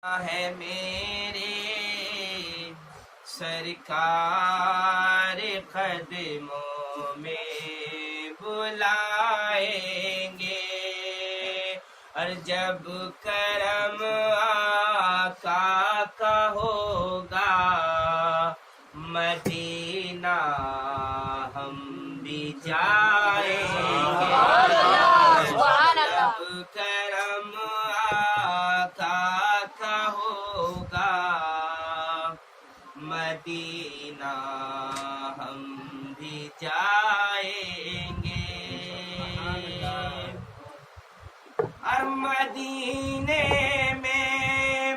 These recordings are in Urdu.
ہے میرے سرکار قدموں میں بلائیں گے، اور جب کرم آقا کا ہوگا مدینہ ہم بھی جائیں گے، جب کرم آقا کا ہوگا مدینہ ہم بھی جائیں گے، اور مدینے میں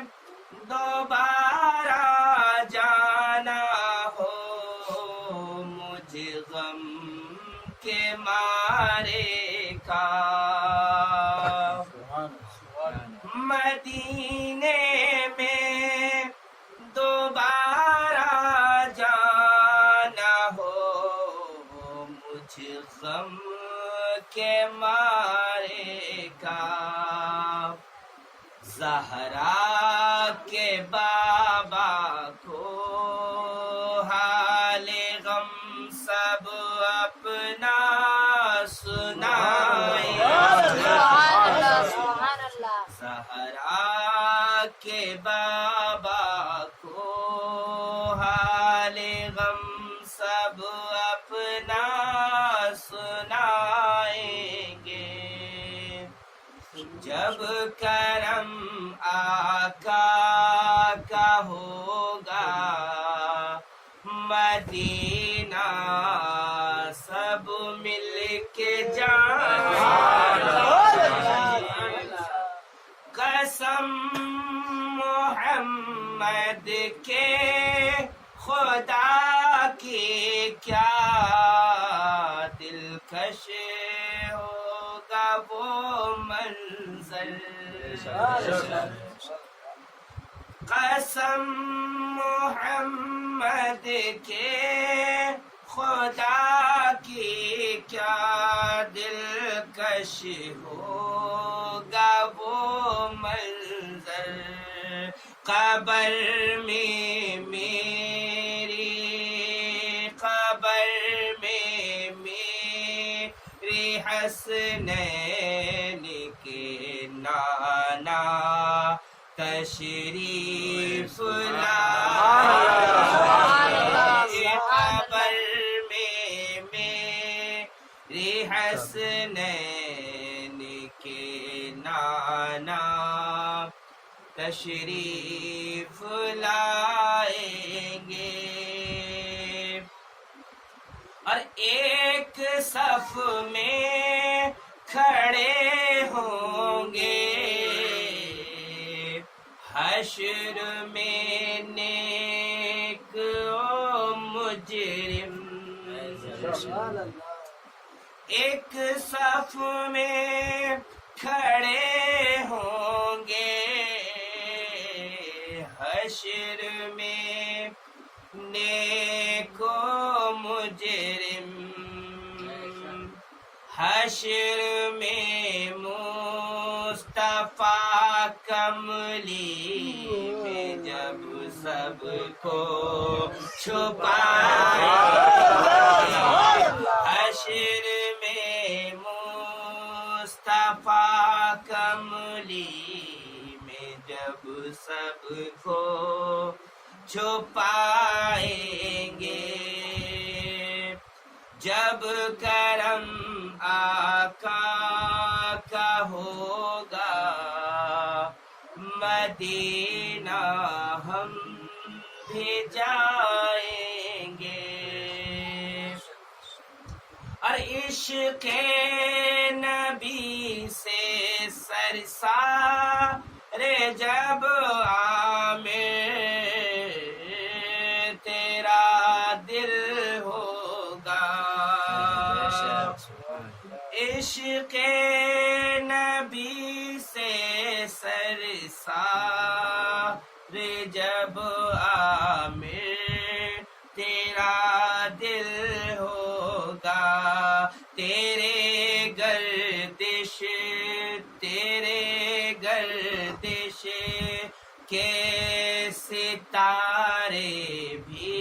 دوبارہ جانا ہو مجھ غم کے مارے کا، مدینے میں دوبارہ جانا ہو مجھ غم کے مارے کا، زہرا کے بابا کو حال غم سب اپنا سنائیں، زہرا کے بابا کو حال غم سب اپنا سنائیں گے، جب کرم آقا کا ہوگا مدینہ سب مل کے جائیں، قسم محمد کے خدا کی کیا دلکش ہوگا وہ منظر، قسم محمد کے خدا کی کیا دلکش ہوگا وہ منظر، قبر میں میری قبر میں میری حسنین کے نانا تشریف لائے، قبر میں میری حسنین کے نانا تشریف لائیں گے، اور ایک صف میں کھڑے ہوں گے حشر میں نیک و مجرم، ایک صف میں کھڑے ہوں گے حشر میں نیک و مجرم، حشر میں مصطفیٰ کملی میں جب سب کو چھپائے، حشر میں مصطفیٰ کملی میں جب سب کو چھپائیں گے، جب کرم آقا کا ہوگا مدینہ ہم بھی جائیں گے، اور عشق نبی سے سرسار جب عامر تیرا دل ہوگا، عشق نبی سے سرسار جب عامر تیرا دل ہوگا، تیرے گردش کہ ستارے بھی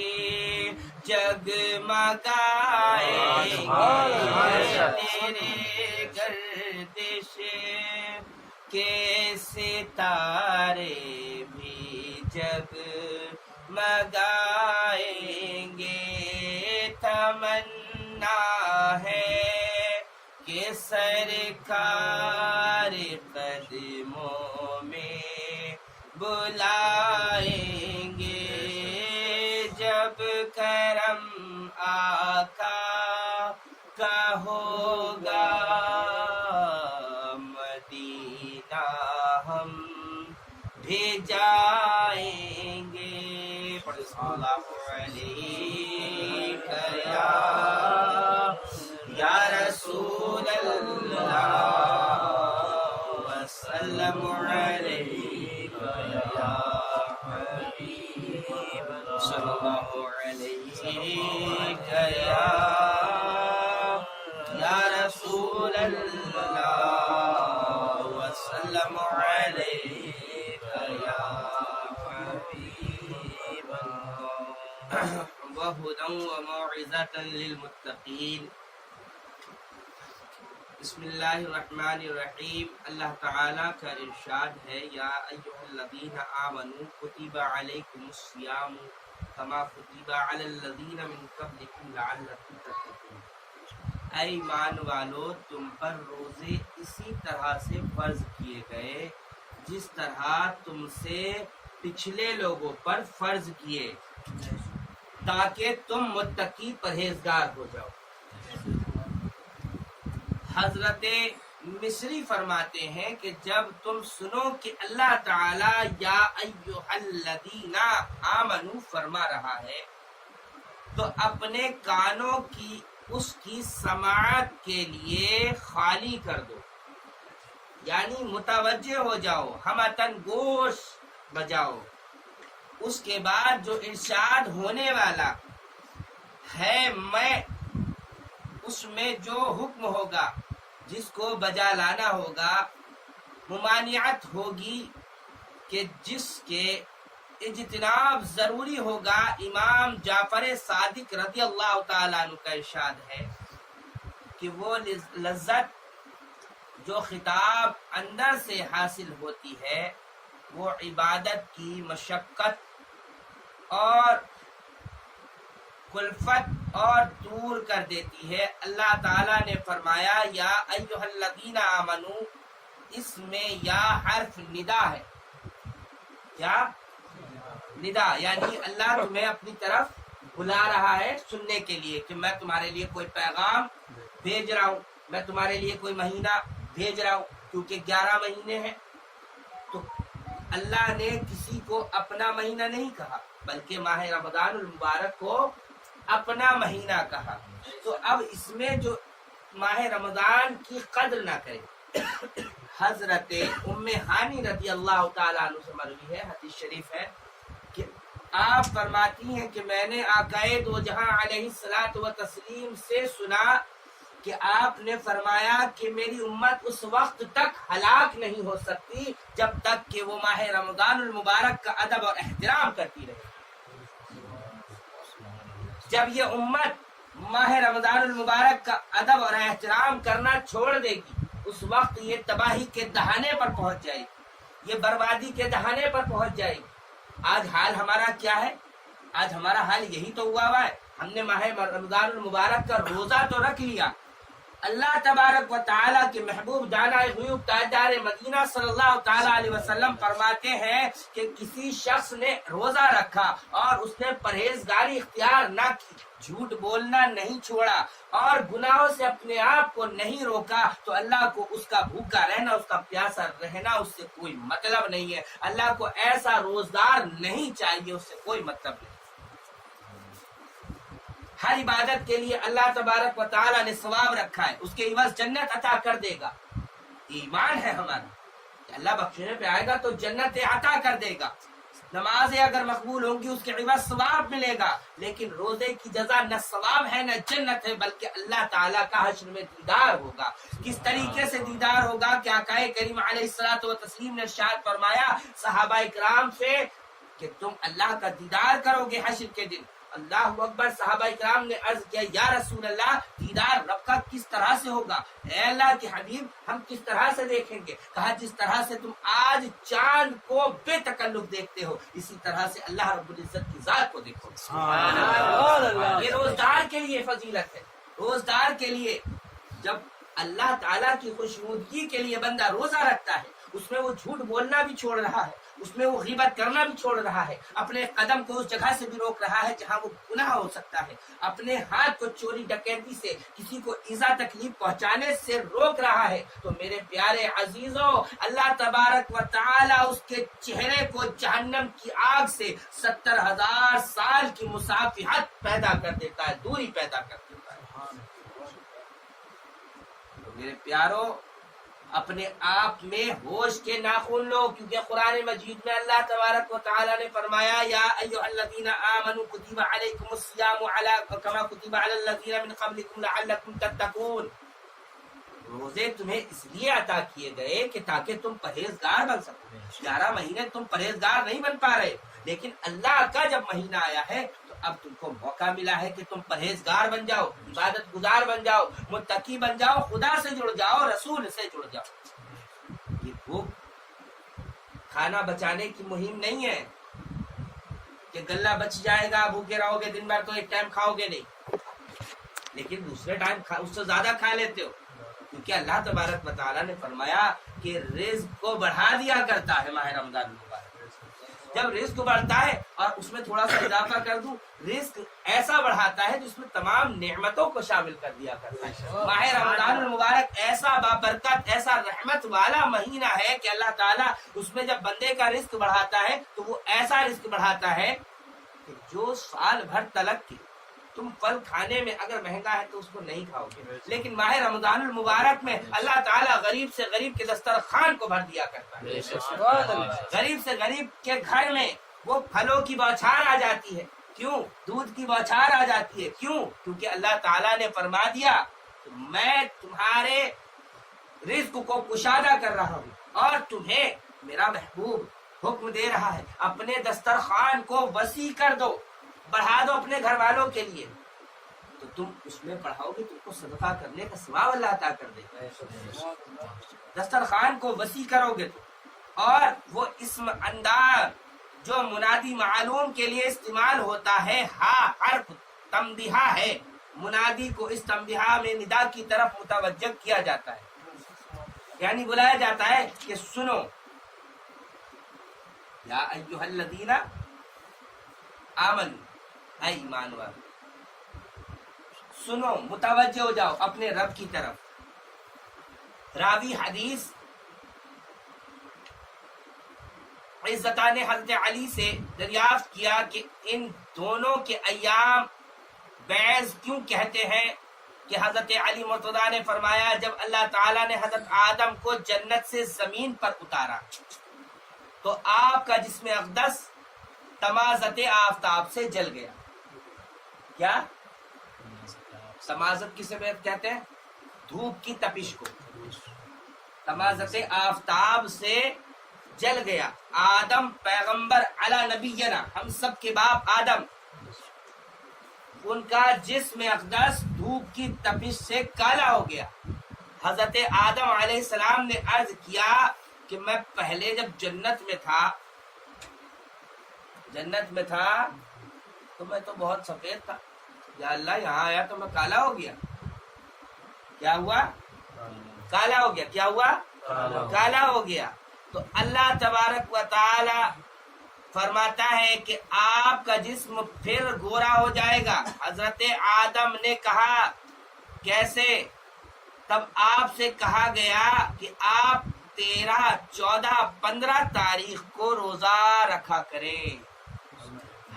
جگمگائیں گے تیرے گردش کے ستارے بھی جگمگائیں گے تمنا ہے کہ سرکار قدموں میں بلائیں گے جب کرم آقا کا ہوگا مدینہ ہم بھی جائیں گے صلی اللہ علیہ یا رسول اللہ وسلم علیہ یا حبیب صلی اللہ علیہ یا رسول اللہ وسلم علیہ یا حبیب اللہ وہدی وموعظۃ للمتقین بسم اللہ الرحمن الرحیم اللہ تعالیٰ کا ارشاد ہے یا ایھا الذین آمنوا کتب علیکم الصیام کما کتب علی الذین من قبلکم لعلکم تتقون اے ایمان والو تم پر روزے اسی طرح سے فرض کیے گئے جس طرح تم سے پچھلے لوگوں پر فرض کیے تاکہ تم متقی پرہیزگار ہو جاؤ۔ حضرت مصری فرماتے ہیں کہ جب تم سنو کہ اللہ تعالی یا ایھا الذین آمنوا فرما رہا ہے تو اپنے کانوں کی اس کی سماعت کے لیے خالی کر دو، یعنی متوجہ ہو جاؤ، ہمتن گوش بجاؤ۔ اس کے بعد جو ارشاد ہونے والا ہے میں اس میں جو حکم ہوگا جس کو بجا لانا ہوگا، ممانعت ہوگی کہ جس کے اجتناب ضروری ہوگا۔ امام جعفر صادق رضی اللہ تعالیٰ عنہ کا ارشاد ہے کہ وہ لذت جو خطاب اندر سے حاصل ہوتی ہے وہ عبادت کی مشقت اور کلفت اور دور کر دیتی ہے۔ اللہ تعالیٰ نے فرمایا یا ایھا الذین آمنوا، اس میں یا حرف ندا ہے، کیا ندا، یعنی اللہ تمہیں اپنی طرف بلا رہا ہے سننے کے لیے کہ میں تمہارے لیے کوئی پیغام بھیج رہا ہوں، میں تمہارے لیے کوئی مہینہ بھیج رہا ہوں، کیونکہ 11 مہینے ہیں۔ تو اللہ نے کسی کو اپنا مہینہ نہیں کہا بلکہ ماہ رمضان المبارک کو اپنا مہینہ کہا۔ تو اب اس میں جو ماہ رمضان کی قدر نہ کرے، حضرت ام ہانی رضی اللہ تعالیٰ عنہ سے مروی ہے، حدیث شریف ہے کہ آپ فرماتی ہیں کہ میں نے آقائے دو جہاں علیہ الصلاۃ والتسلیم سے سنا کہ آپ نے فرمایا کہ میری امت اس وقت تک ہلاک نہیں ہو سکتی جب تک کہ وہ ماہ رمضان المبارک کا ادب اور احترام کرتی رہے۔ جب یہ امت ماہ رمضان المبارک کا ادب اور احترام کرنا چھوڑ دے گی اس وقت یہ تباہی کے دہانے پر پہنچ جائے گی، یہ بربادی کے دہانے پر پہنچ جائے گی۔ آج حال ہمارا کیا ہے؟ آج ہمارا حال یہی تو ہوا ہے، ہم نے ماہ رمضان المبارک کا روزہ تو رکھ لیا۔ اللہ تبارک و تعالیٰ کے محبوب دانا غیوب تاجدار مدینہ صلی اللہ تعالیٰ علیہ وسلم فرماتے ہیں کہ کسی شخص نے روزہ رکھا اور اس نے پرہیزگاری اختیار نہ کی، جھوٹ بولنا نہیں چھوڑا اور گناہوں سے اپنے آپ کو نہیں روکا، تو اللہ کو اس کا بھوکا رہنا، اس کا پیاسا رہنا اس سے کوئی مطلب نہیں ہے۔ اللہ کو ایسا روزدار نہیں چاہیے، اس سے کوئی مطلب نہیں۔ ہر عبادت کے لیے اللہ تبارک و تعالیٰ نے ثواب رکھا ہے، اس کے عوض جنت عطا کر دے گا۔ ایمان ہے ہمارا کہ اللہ بخشنے پہ آئے گا تو جنت عطا کر دے گا۔ نمازیں اگر مقبول ہوں گی اس کے عوض ثواب ملے گا، لیکن روزے کی جزا نہ ثواب ہے نہ جنت ہے، بلکہ اللہ تعالیٰ کا حشر میں دیدار ہوگا۔ کس طریقے سے دیدار ہوگا کہ آقا کریم علیہ الصلوۃ والتسلیم نے ارشاد فرمایا صحابہ اکرام سے کہ تم اللہ کا دیدار کرو گے حشر کے دن۔ اللہ اکبر! صحابہ اکرام نے عرض کیا یا رسول اللہ دیدار رب کا کس طرح سے ہوگا؟ اے اللہ کے حبیب ہم کس طرح سے دیکھیں گے؟ کہا جس طرح سے تم آج چاند کو بے تکلف دیکھتے ہو اسی طرح سے اللہ رب العزت کی ذات کو دیکھو۔ یہ روزدار کے لیے فضیلت ہے، روزدار کے لیے۔ جب اللہ تعالیٰ کی خوشنودگی کے لیے بندہ روزہ رکھتا ہے اس میں وہ جھوٹ بولنا بھی چھوڑ رہا ہے، اس میں وہ غیبت کرنا بھی چھوڑ رہا ہے، اپنے قدم کو اس جگہ سے بھی روک رہا ہے جہاں وہ گناہ ہو سکتا ہے، اپنے ہاتھ کو چوری ڈکیتی سے کسی کو ایذا تکلیف پہنچانے سے روک رہا ہے، تو میرے پیارے عزیزوں اللہ تبارک و تعالی اس کے چہرے کو جہنم کی آگ سے 70,000 سال کی مسافحت پیدا کر دیتا ہے، دوری پیدا کر دیتا ہے۔ تو میرے پیارو اپنے آپ میں ہوش کے ناخن لو، کیونکہ قرآن مجید میں اللہ تبارک و تعالی نے فرمایا یا ایھا الذین آمنوا کتب علیکم الصیام کما کتب علی الذین من قبلکم لعلکم تتقون۔ روزے تمہیں اس لیے عطا کیے گئے کہ تاکہ تم پرہیزگار بن سکو۔ 11 مہینے تم پرہیزگار نہیں بن پا رہے، لیکن اللہ کا جب مہینہ آیا ہے تو اب تم کو موقع ملا ہے کہ تم پرہیزگار بن جاؤ، عبادت گزار بن جاؤ، متقی بن جاؤ، خدا سے جڑ جاؤ، رسول سے جڑ جاؤ۔ یہ بھوک کھانا بچانے کی مہم نہیں ہے کہ غلہ بچ جائے گا، بھوکے رہو گے دن بھر تو ایک ٹائم کھاؤ گے نہیں، لیکن دوسرے ٹائم اس سے زیادہ کھا لیتے ہو، کیونکہ اللہ تبارک و تعالیٰ نے فرمایا کہ رزق کو بڑھا دیا کرتا ہے ماہ رمضان المبارک۔ جب رزق بڑھتا ہے اور اس میں تھوڑا سا اضافہ کر دوں، رزق ایسا بڑھاتا ہے جس میں تمام نعمتوں کو شامل کر دیا کرتا ہے۔ ماہ رمضان المبارک ایسا بابرکت ایسا رحمت والا مہینہ ہے کہ اللہ تعالیٰ اس میں جب بندے کا رزق بڑھاتا ہے تو وہ ایسا رزق بڑھاتا ہے کہ جو سال بھر تلک کی تم پھل کھانے میں اگر مہنگا ہے تو اس کو نہیں کھاؤ گے، لیکن ماہ رمضان المبارک میں اللہ تعالیٰ غریب سے غریب کے دسترخوان کو بھر دیا کرتا ہے۔ غریب سے غریب کے گھر میں وہ پھلوں کی بوچھار آ جاتی ہے، کیوں؟ دودھ کی بوچھار آ جاتی ہے، کیوں؟ کیونکہ اللہ تعالیٰ نے فرما دیا کہ میں تمہارے رزق کو کشادہ کر رہا ہوں اور تمہیں میرا محبوب حکم دے رہا ہے اپنے دسترخوان کو وسیع کر دو، بڑھا دو اپنے گھر والوں کے لیے، تو تم اس میں بڑھاؤ گے، تم کو صدقہ کرنے کا ثواب اللہ عطا کر دے گا۔ دسترخوان کو وسیع کرو گے تو، اور وہ اسم انداز جو منادی معلوم کے لیے استعمال ہوتا ہے، ہا حرف تنبیہ ہے، منادی کو اس تنبیہ میں ندا کی طرف متوجہ کیا جاتا ہے، یعنی بلایا جاتا ہے کہ سنو یا ایھا الذین آمنوا، اے ایمان والو سنو، متوجہ ہو جاؤ اپنے رب کی طرف۔ راوی حدیث عزتہ نے حضرت علی سے دریافت کیا کہ ان دونوں کے ایام بعض کیوں کہتے ہیں، کہ حضرت علی مرتضیٰ نے فرمایا جب اللہ تعالیٰ نے حضرت آدم کو جنت سے زمین پر اتارا تو آپ کا جسم اقدس تمازت آفتاب سے جل گیا۔ کیا تمازت کسے کہتے ہیں؟ دھوپ کی تپش کو۔ تمازت آفتاب سے جل گیا۔ آدم پیغمبر علی نبینا، ہم سب کے باپ آدم، ان کا جسم اقدس دھوپ کی تپش سے کالا ہو گیا۔ حضرت آدم علیہ السلام نے عرض کیا کہ میں پہلے جب جنت میں تھا تو میں تو بہت سفید تھا، یا اللہ یہاں آیا تو میں کالا ہو گیا۔ کیا ہوا؟ کالا ہو گیا۔ کیا ہوا؟ کالا ہو گیا۔ تو اللہ تبارک و تعالی فرماتا ہے کہ آپ کا جسم پھر گورا ہو جائے گا۔ حضرت آدم نے کہا کیسے؟ تب آپ سے کہا گیا کہ آپ 13، 14، 15 تاریخ کو روزہ رکھا کریں،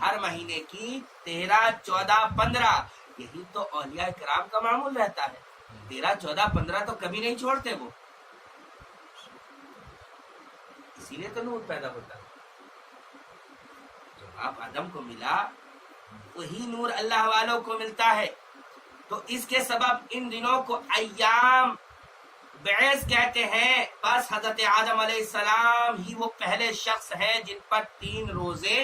ہر مہینے کی 13، 14، 15۔ یہی تو اولیاء کرام کا معمول رہتا ہے، 13، 14، 15 تو کبھی نہیں چھوڑتے وہ، اسی لیے تو نور پیدا ہوتا ہے۔ آپ آدم کو ملا وہی نور اللہ والوں کو ملتا ہے. تو اس کے سبب ان دنوں کو ایام بعث کہتے ہیں. بس حضرت آدم علیہ السلام ہی وہ پہلے شخص ہیں جن پر 3 روزے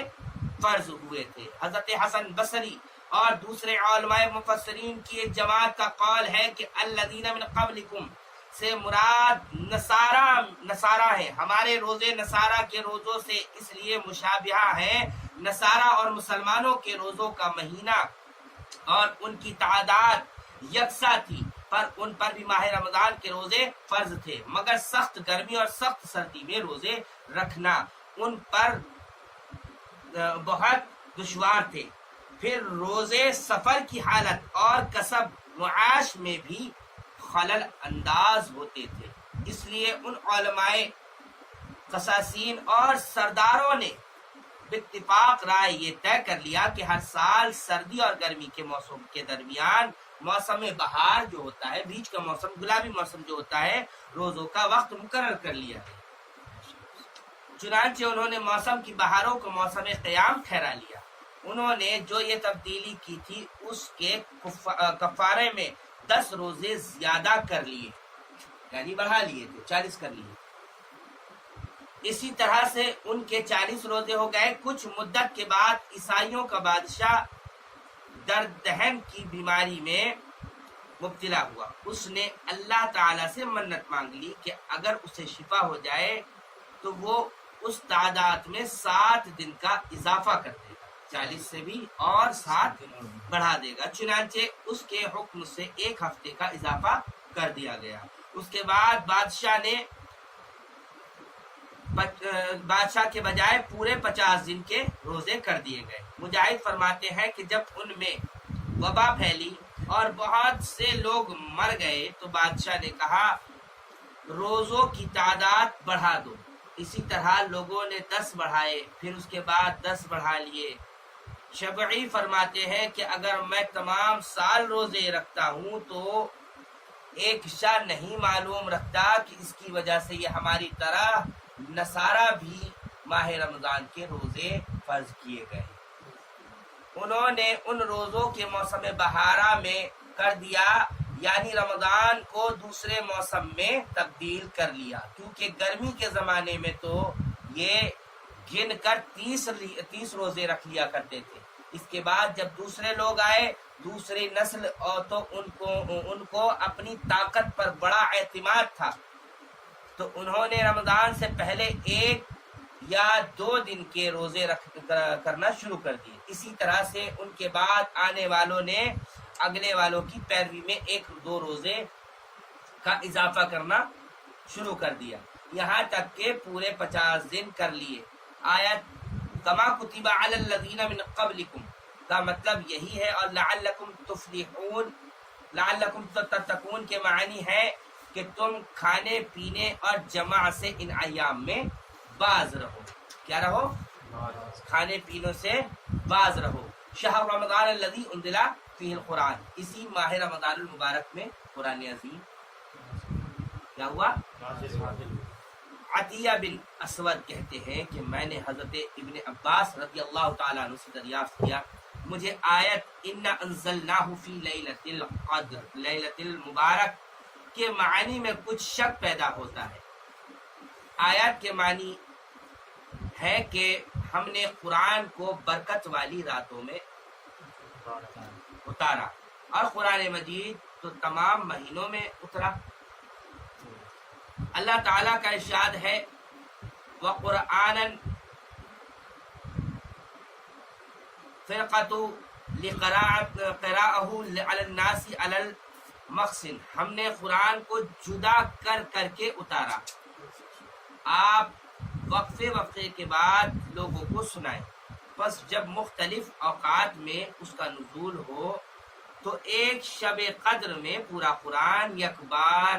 فرض ہوئے تھے. حضرت حسن بصری اور دوسرے علماء مفسرین کی ایک جماعت کا قول ہے کہ الذین من قبلکم سے مراد نصارہ ہے. ہمارے روزے نصارہ کے روزوں سے اس لیے مشابہہ ہیں. نصارہ اور مسلمانوں کے روزوں کا مہینہ اور ان کی تعداد یکساں تھی، پر ان پر بھی ماہ رمضان کے روزے فرض تھے، مگر سخت گرمی اور سخت سردی میں روزے رکھنا ان پر بہت دشوار تھے. پھر روزے سفر کی حالت اور کسب معاش میں بھی خلل انداز ہوتے تھے. اس لیے ان علماء قساسین اور سرداروں نے باتفاق رائے یہ طے کر لیا کہ ہر سال سردی اور گرمی کے موسم کے درمیان موسم بہار جو ہوتا ہے، بیچ کا موسم، گلابی موسم جو ہوتا ہے، روزوں کا وقت مقرر کر لیا ہے. چنانچہ انہوں نے موسم کی بہاروں کو موسم قیام ٹھہرا لیا. انہوں نے جو یہ تبدیلی کی تھی اس کے کفارے میں 10 روزے زیادہ کر لیے، یعنی بڑھا لیے تھے، 40 کر لیے. اسی طرح سے ان کے 40 روزے ہو گئے. کچھ مدت کے بعد عیسائیوں کا بادشاہ درد دہن کی بیماری میں مبتلا ہوا. اس نے اللہ تعالی سے منت مانگ لی کہ اگر اسے شفا ہو جائے تو وہ اس تعداد میں 7 دن کا اضافہ کر دے گا، 40 سے بھی اور 7 بڑھا دے گا. چنانچہ اس کے حکم سے 1 ہفتے کا اضافہ کر دیا گیا. اس کے بعد بادشاہ کے بجائے پورے 50 دن کے روزے کر دیے گئے. مجاہد فرماتے ہیں کہ جب ان میں وبا پھیلی اور بہت سے لوگ مر گئے تو بادشاہ نے کہا روزوں کی تعداد بڑھا دو. اسی طرح لوگوں نے 10 بڑھائے، پھر اس کے بعد 10 بڑھا لیے. شبعی فرماتے ہیں کہ اگر میں تمام سال روزے رکھتا ہوں تو ایک شاہ نہیں معلوم رکھتا کہ اس کی وجہ سے یہ ہماری طرح نصارہ بھی ماہ رمضان کے روزے فرض کیے گئے. انہوں نے ان روزوں کے موسم بہارا میں کر دیا، یعنی رمضان کو دوسرے موسم میں تبدیل کر لیا، کیونکہ گرمی کے زمانے میں تو یہ گن کر 30 روزے رکھ لیا کرتے تھے. اس کے بعد جب دوسرے لوگ آئے، دوسری نسل، اور تو ان کو اپنی طاقت پر بڑا اعتماد تھا تو انہوں نے رمضان سے پہلے 1 یا 2 دن کے روزے کرنا شروع کر دیے. اسی طرح سے ان کے بعد آنے والوں نے اگلے والوں کی پیروی میں 1-2 روزے کا اضافہ کرنا شروع کر دیا، یہاں تک کہ پورے 50 دن کر لیے. آیت کما کتب علی الذین من قبلکم کا مطلب یہی ہے، اور لعلکم تفلحون، لعلکم تتقون کے معنی ہے کہ تم کھانے پینے اور جمع سے ان ایام میں باز رہو. کیا رہو؟ کھانے پینے سے باز رہو. شہر رمضان الذی انزل فیہ القرآن، اسی ماہ رمضان المبارک میں قرآن عظیم کیا ہوا؟ عطیہ بن اسود کہتے ہیں کہ میں نے حضرت ابن عباس رضی اللہ تعالیٰ عنہ سے دریافت کیا، مجھے آیت انا انزلناہ فی لیلۃ القدر، لیلۃ المبارک کے معنی میں کچھ شک پیدا ہوتا ہے. آیات کے معنی ہے کہ ہم نے قرآن کو برکت والی راتوں میں اتارا، اور قرآن مجید تو تمام مہینوں میں اترا. اللہ تعالیٰ کا ارشاد ہے وَقُرْآنًا فِرْقَةُ لِقِرَاءَهُ عَلَى النَّاسِ عَلَى الْمَحْسِنِ، ہم نے قرآن کو جدا کر کر کے اتارا. آپ وقفے کے بعد لوگوں کو سنائیں. پس جب مختلف اوقات میں اس کا نزول ہو تو ایک شب قدر میں پورا قرآن یک بار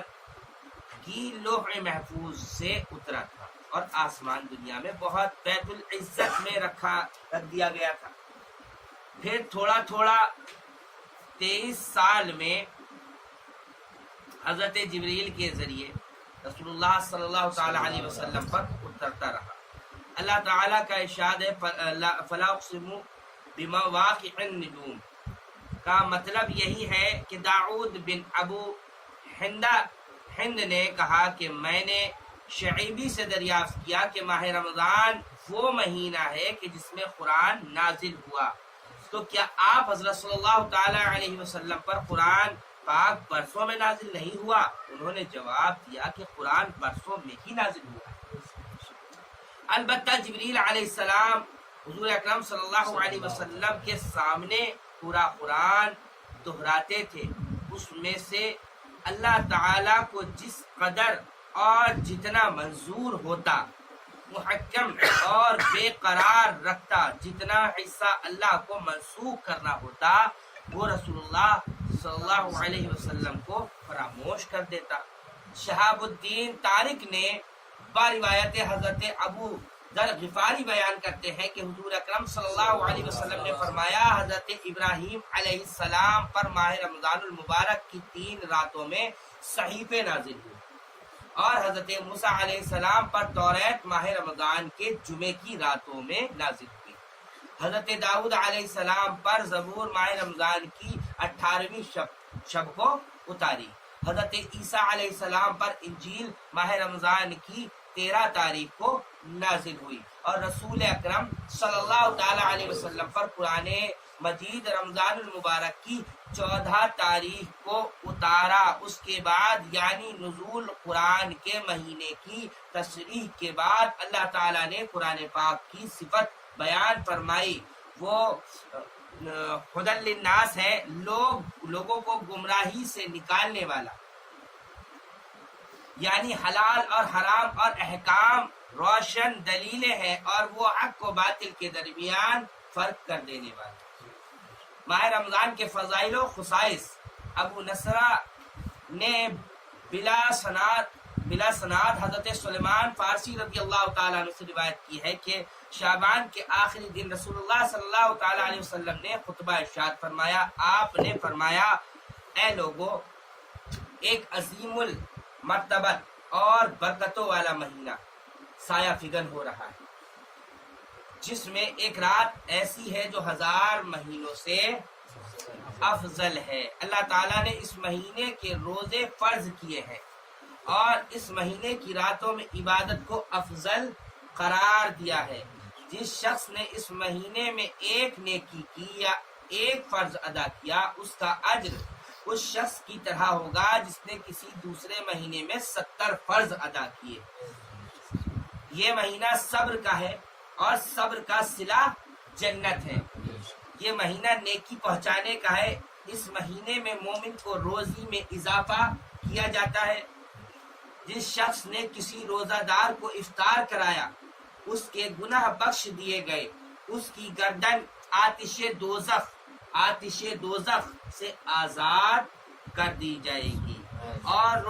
کی لوح محفوظ سے اترا تھا، اور آسمان دنیا میں بہت بیت العزت میں رکھ دیا گیا تھا. پھر تھوڑا تھوڑا 23 سال میں حضرت جبریل کے ذریعے رسول اللہ صلی اللہ تعالی علیہ وسلم پر اترتا رہا. اللہ تعالیٰ کا ارشاد ہے فلا اقسم بمواقع النجوم کا مطلب یہی ہے کہ داؤد بن ابو ہند نے کہا کہ میں نے شعیبی سے دریافت کیا کہ ماہ رمضان وہ مہینہ ہے کہ جس میں قرآن نازل ہوا، تو کیا آپ حضرت صلی اللہ تعالی علیہ وسلم پر قرآن پاک برسوں میں نازل نہیں ہوا؟ انہوں نے جواب دیا کہ قرآن برسوں میں ہی نازل ہوا۔ البتہ جبریل علیہ السلام حضور اکرم صلی اللہ علیہ وسلم کے سامنے پورا قرآن دہراتے تھے، اس میں سے اللہ تعالیٰ کو جس قدر اور جتنا منظور ہوتا، محکم اور بے قرار رکھتا، جتنا حصہ اللہ کو منسوخ کرنا ہوتا وہ رسول اللہ صلی اللہ علیہ وسلم کو فراموش کر دیتا۔ شہاب الدین طارق نے روایت حضرت ابو ذر غفاری بیان کرتے ہیں کہ حضور اکرم صلی اللہ علیہ وسلم نے فرمایا حضرت ابراہیم علیہ السلام پر ماہ رمضان المبارک کی 3 راتوں میں صحیفے نازل ہوئے، اور حضرت موسیٰ علیہ السلام پر توریت ماہ رمضان کے جمعے کی راتوں میں نازل ہوئی، حضرت داؤد علیہ السلام پر زبور ماہ رمضان کی 18ویں شب کو اتاری، حضرت عیسیٰ علیہ السلام پر انجیل ماہ رمضان کی 13 تاریخ کو نازل ہوئی، اور رسول اکرم صلی اللہ تعالی علیہ وسلم پر قرآن مجید رمضان المبارک کی 14 تاریخ کو اتارا۔ اس کے بعد یعنی نزول قرآن کے مہینے کی تشریح کے بعد اللہ تعالیٰ نے قرآن پاک کی صفت بیان فرمائی، وہ ہدی للناس ہے، لوگوں کو گمراہی سے نکالنے والا، یعنی حلال اور حرام اور احکام روشن دلیلیں ہیں، اور وہ حق و باطل کے درمیان فرق کر دینے والا۔ ماہ رمضان کے فضائل و خصائص ابو نصرہ نے بلا سناد حضرت سلیمان فارسی رضی اللہ تعالیٰ عنہ سے روایت کی ہے کہ شعبان کے آخری دن رسول اللہ صلی اللہ تعالیٰ علیہ وسلم نے خطبہ ارشاد فرمایا۔ آپ نے فرمایا، اے لوگو، ایک عظیم المرتبت اور برکتوں والا مہینہ سایہ فگن ہو رہا ہے، جس میں ایک رات ایسی ہے جو 1000 مہینوں سے افضل ہے۔ اللہ تعالیٰ نے اس مہینے کے روزے فرض کیے ہیں، اور اس مہینے کی راتوں میں عبادت کو افضل قرار دیا ہے۔ جس شخص نے اس مہینے میں ایک نیکی کی یا ایک فرض ادا کیا، اس کا اجر اس شخص کی طرح ہوگا جس نے کسی دوسرے مہینے میں 70 فرض ادا کیے۔ یہ مہینہ صبر کا ہے، اور صبر کا صلہ جنت ہے۔ یہ مہینہ نیکی پہنچانے کا ہے۔ اس مہینے میں مومن کو روزی میں اضافہ کیا جاتا ہے۔ جس شخص نے کسی روزہ دار کو افطار کرایا، اس کے گناہ بخش دیے گئے، اس کی گردن آتش دوزخ سے آزاد کر دی جائے گی، اور